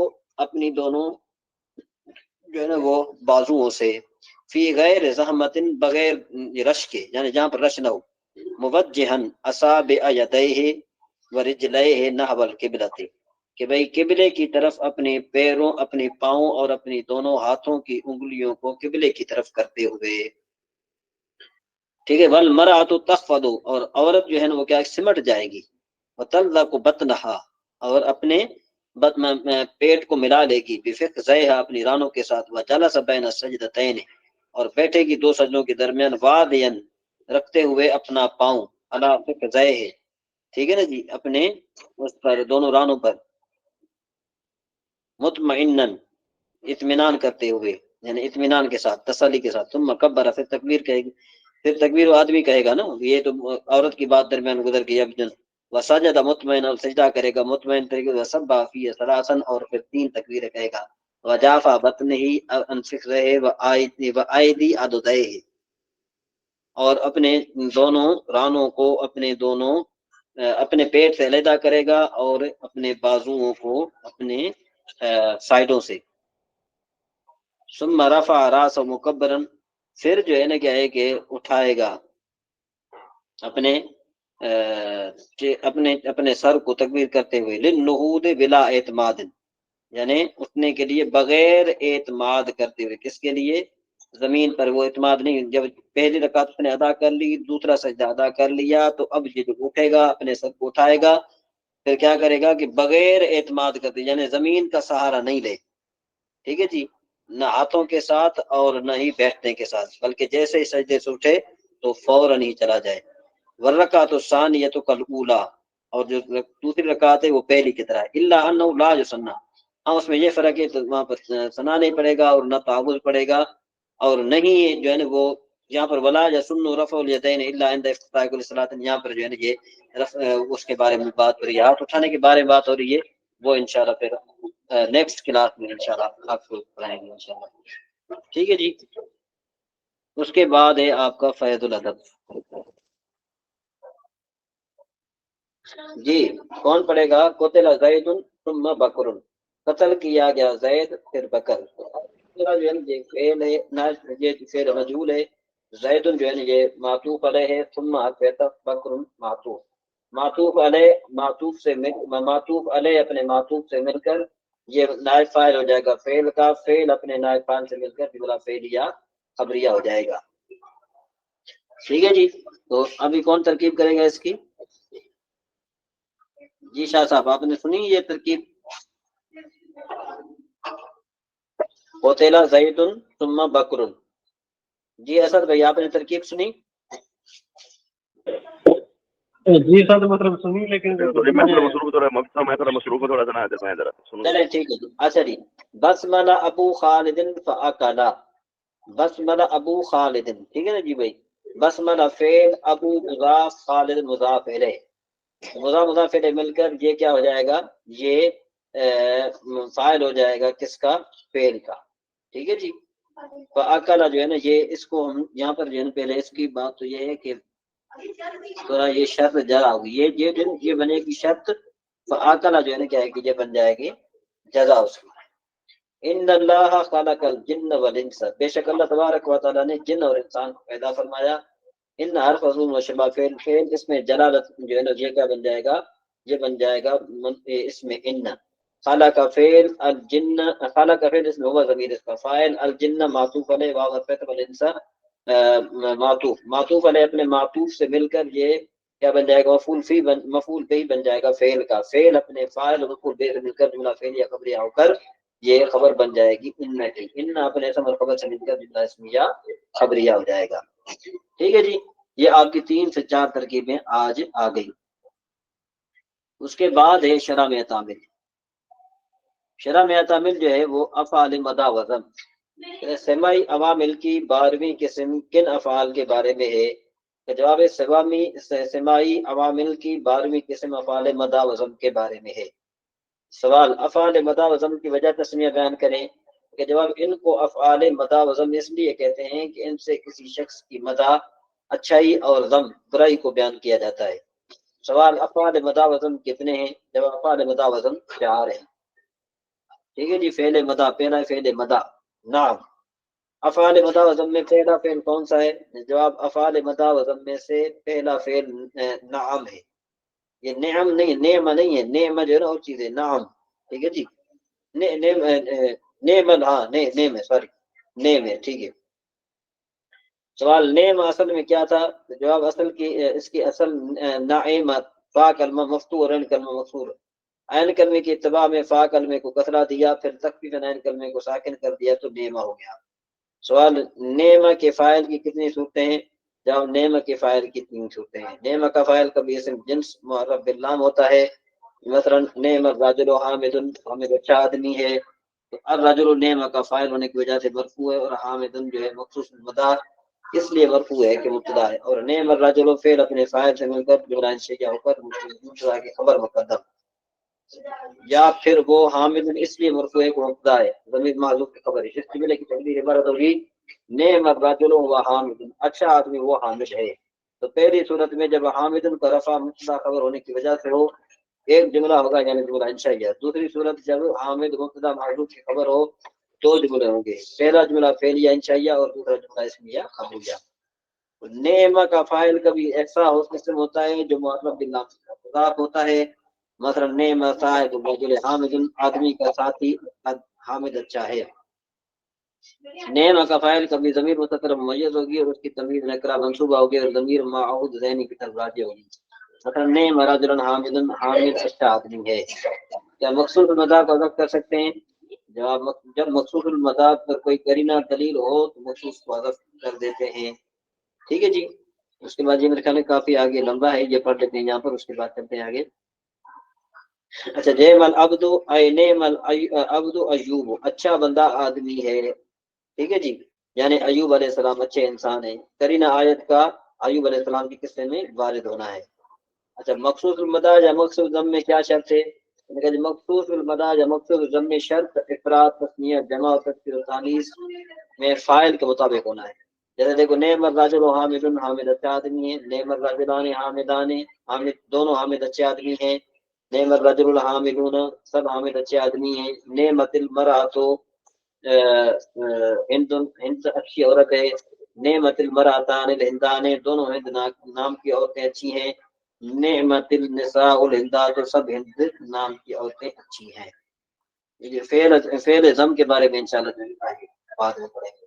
S1: اپنی دونوں جو ہے نا وہ بازوؤں سے. فی غیر زحمت، بغیر رش کے، یعنی جہاں پر رش نہ ہو. موجہن اصابع یدیہ ورجلیہ نحو القبلۃ، کہ بھئی قبلے کی طرف اپنے پیروں، اپنے پاؤں اور اپنی دونوں ہاتھوں کی انگلیوں کو قبلے کی طرف کرتے ہوئے. ٹھیک ہے. والمرأۃ تخفض، اور عورت جو ہے نا وہ کیا سمٹ جائے گی. وتلذق بطنہا، اور اپنے پیٹ کو ملا لے گی. بفخذیہا، اپنی رانوں کے ساتھ. وجلس بین السجدتین، اور بیٹھے گی 2 سجدوں کے درمیان. وادین، رکھتے ہوئے اپنا پاؤں. علی فخذیہ، ٹھیک ہے نا جی، اپنے اس پر دونوں رانوں پر. مطمئنن، اطمینان کرتے ہوئے، یعنی اطمینان کے ساتھ، تسلی کے ساتھ. ثم کبر، پھر تکبیر کہے گی. پھر تکبیر وہ آدمی کہے گا نا، یہ تو عورت کی بات درمیان گزر گئی. اب وسجد مطمئن، اور سجدہ کرے گا مطمئن طریقے سے. وسبح فیہ ثلاثا، اور پھر 3 تکبیریں کہے گا. وجافع بطنہ عن فخذیہ وایدی عضدیہ، اور اپنے دونوں رانوں کو اپنے پیٹ سے علیحدہ کرے گا، اور اپنے بازوؤں کو اپنے سائڈوں سے. ثم رفع راسہ مکبرا، پھر جو ہے نا کیا ہے کہ اٹھائے گا اپنے سر کو تکبیر کرتے ہوئے. للنہوض بلا اعتماد، یعنی اٹھنے کے لیے بغیر اعتماد کرتے ہوئے. کس کے لیے؟ زمین پر وہ اعتماد نہیں. جب پہلی رکعت نے ادا کر لی، دوسرا سجدہ ادا کر لیا، تو اب یہ جو اٹھے گا اپنے سر کو اٹھائے گا. پھر کیا کرے گا کہ بغیر اعتماد کرتے، یعنی زمین کا سہارا نہیں لے. ٹھیک ہے جی. نہ ہاتھوں کے ساتھ اور نہ ہی بیٹھنے کے ساتھ، بلکہ جیسے ہی سجدے سے اٹھے تو فوراً ہی چلا جائے. والرکعۃ الثانیۃ کالاولی، اور جو دوسری رکعت ہے وہ پہلی کی طرح. الا انہ لا یسنى، ہاں اس میں یہ فرق ہے تو وہاں پر ثنا نہیں پڑے گا اور نہ تعوذ پڑے گا، اور نہیں جو ہے نا وہ یہاں پر ولا یسن رفع الیدین الا عند افتتاح کل صلاۃ، یہاں پر جو ہے نا یہ اس کے بارے میں بات ہو رہی ہے، ہاتھ اٹھانے کے بارے میں بات ہو رہی ہے. وہ انشاءاللہ پھر نیکسٹ کلاس میں انشاءاللہ آپ کو پڑھائیں گے انشاءاللہ. ٹھیک ہے جی. اس کے بعد ہے آپ کا فیض الادب. جی کون پڑھے گا؟ قتل زید ثم بکر، قتل کیا گیا زید پھر بکر. یہ فعل ہے، یہ فعل مجہول ہے. زید جو ہے یہ معطوف علیہ ہے، ثم بکر معطوف. معطوف علیہ معطوف سے معطوف علیہ اپنے معطوف سے مل کر یہ نائب فاعل ہو جائے گا فعل کا، فعل اپنے نائب فاعل سے مل کر جملہ فعلیہ خبریہ ہو جائے گا. ٹھیک ہے جی. تو ابھی کون ترکیب کرے گا اس کی؟ جی شاہ صاحب آپ نے سنی یہ ترکیب؟ قتل زید ثم بکر. جی اسد بھائی آپ نے ترکیب سنی؟
S2: جی سر مطلب سنی لیکن
S3: میں تھوڑا مصروف ہوں، تھوڑا سا میں ذرا سنوں.
S1: چلے ٹھیک ہے جی. اچھا جی. بسملہ ابو خالد فاکلا، بسملہ ابو خالد. ٹھیک ہے نا جی بھائی. بسملہ فعل، ابو مضاف، خالد مضاف الیہ، مضاف مضاف الیہ مل کر یہ کیا ہو جائے گا؟ یہ فاعل ہو جائے گا کس کا؟ فعل کا. ٹھیک ہے جی. فاکلا جو ہے نا یہ اس کو ہم یہاں پر جو ہے پہلے اس کی بات تو یہ ہے کہ تھوڑا یہ شرط جزا ہوگی، یہ بنے گی شرط. فاکلا جو ہے نا کیا ہے کہ یہ بن جائے گی جزا اس کی. ان اللہ خلق الجن والانس، بے شک اللہ تبارک و تعالی نے جن اور انسان کو پیدا فرمایا. ان حرف عزوم و شبہ فعل، فعل اس میں جلالت جو ہے نا یہ کیا بن جائے گا؟ یہ بن جائے گا اس میں ان. خلق فعل، الجن خلق فعل اس میں ہوا ضمیر اس کا فاعل، الجن معطوف علیہ، واو حرف والانس معطوف. معطوف علیہ اپنے معطوف سے مل کر یہ کیا بن جائے گا؟ مفعول بھی بن جائے گا فعل کا، فعل اپنے فاعل اور مفعول بھی سے مل کر جملہ فعلیہ خبریہ ہو کر یہ خبر بن جائے گی ان کی. ان اپنے اسم اور خبر سے مل کر جملہ اسمیہ خبریہ ہو جائے گا. ٹھیک ہے جی. یہ آپ کی 3 سے 4 ترکیبیں آج آ گئی. اس کے بعد ہے شرح میں تعمیل. شرح میں تعمیل جو ہے وہ افعال مدہ وزن. سماعی عوامل کی 12ویں قسم کن افعال کے بارے میں ہے؟ جواب سماعی عوامل کی 12ویں قسم افعال مدہ وزن کے بارے میں ہے. سوال افعال مدہ وزن کی وجہ تسمیہ بیان کریں. کہ جواب ان کو افعال مدہ وزن اس لیے کہتے ہیں کہ ان سے کسی شخص کی مدح، اچھائی اور ذم برائی کو بیان کیا جاتا ہے. سوال افعال مدہ وزن کتنے ہیں؟ جواب افعال مدہ وزن 4 ہیں. ٹھیک ہے جی. فعل مدح پہلا فعل مدح نعم. افعال مدہ وزن میں پہلا فعل کون سا ہے؟ جواب افعال مدہ وزن میں سے پہلا فعل نعم ہے. یہ نعم نہیں، نعمہ نہیں ہے، نعمہ جو ہے نا اور چیز ہے، نعم. ٹھیک ہے جی. نعم ہاں نعم ہے، سوری نعم ہے. ٹھیک ہے. سوال نعم اصل میں کیا تھا؟ جواب اصل کی اس کی اصل نعیم فا کلمہ مفتوح اور عین کلمہ مکسور. عین کلمے کی اتباع میں فا کلمے کو کسرہ دیا، پھر تخفیف عین کلمے کو ساکن کر دیا تو نعمہ ہو گیا. سوال نعمہ کے فاعل کی کتنی صورتیں ہیں؟ جواب نعمہ کے فاعل کی 3 صورتیں ہیں. نعمہ کا فاعل کبھی اسم جنس معرف باللام ہوتا ہے، مثلا نعم الرجل حامد، حامد اچھا آدمی ہے. تو الرجل نعمہ کا فاعل ہونے کی وجہ سے مرفوع ہے، اور حامد جو ہے مخصوص المدح اس لیے مرفوع ہے کہ مبتدا ہے. اور نعم الرجل فعل اپنے فاعل سے مل کر جملہ انشئیہ ہو کر مبتدا کی خبر مقدم، یا پھر وہ حامد اس لیے مرفوع ہے کہ مبتدا ہے ضمیر معذوف کی خبر ہے. اس جملے کی تقدیر عبارت ہوگی نعم الرجل و حامد، اچھا آدمی وہ حامد ہے. تو پہلی صورت میں جب حامد کا رفع مبتدا خبر ہونے کی وجہ سے ہو ایک جملہ ہوگا یعنی جملہ انشائیہ. دوسری صورت جب حامد مبتدا معذوف کی خبر ہو 2 جملے ہوں گے، پہلا جملہ فعلیہ انشائیہ اور دوسرا جملہ اسمیہ خبریہ. نعمہ کا فاعل کبھی ایسا ہو قسم ہوتا ہے جو معرف باللام سے مضاف ہوتا ہے، مثلا نعمہ صاحب الرجل حامد، آدمی کا ساتھی حامد اچھا ہے. نعمہ کا فاعل کبھی ضمیر مستتر ممیز ہوگی اور اس کی تمیز نکرہ منصوبہ ہوگی اور ضمیر معہود ذہنی کی طرف راجع ہوگی. مثلا نعم رجل حامد، حامد اچھا آدمی ہے. کیا مخصوص المدح کو حذف کر سکتے ہیں؟ جواب جب مخصوص المدح پر کوئی قرینہ دلیل ہو تو مخصوص کو حذف کر دیتے ہیں. ٹھیک ہے جی. اس کے بعد یہ میرے خیال میں کافی آگے لمبا ہے، یہ پڑھ لیتے ہیں یہاں پر، اس کے بعد چلتے ہیں آگے. اچھا نعم العبد اے نعم العبد ایوب، اچھا بندہ آدمی ہے. ٹھیک ہے جی. یعنی ایوب علیہ السلام اچھے انسان ہیں. قرینہ آیت کا ایوب علیہ السلام کے قصے میں وارد ہونا ہے. اچھا مخصوص المدح یا مخصوص ضم میں کیا شرط ہے؟ لیکن مخصوص المداج مخصوص ضمن شرط افراد تسنیہ جمع اور تکثیر و تانیث میں فاعل کے مطابق ہونا ہے. جیسے دیکھو نعم الرجل حامد، حامد اچھا آدمی ہے. نعم الرجلان حامدان، حامد دونوں حامد اچھے آدمی ہیں. نعم الرجل الحامدون سب حامد اچھے آدمی ہیں. نعمت المرأۃ ہند، ہند اچھی عورت ہے. نعمت المرأتان الہندان دونوں ہند نام کی عورتیں اچھی ہیں. نعمت النساء الہندات سب ہند نام کی عورتیں اچھی ہیں. یہ فعل ضم کے بارے میں انشاءاللہ بعد میں پڑھیں گے.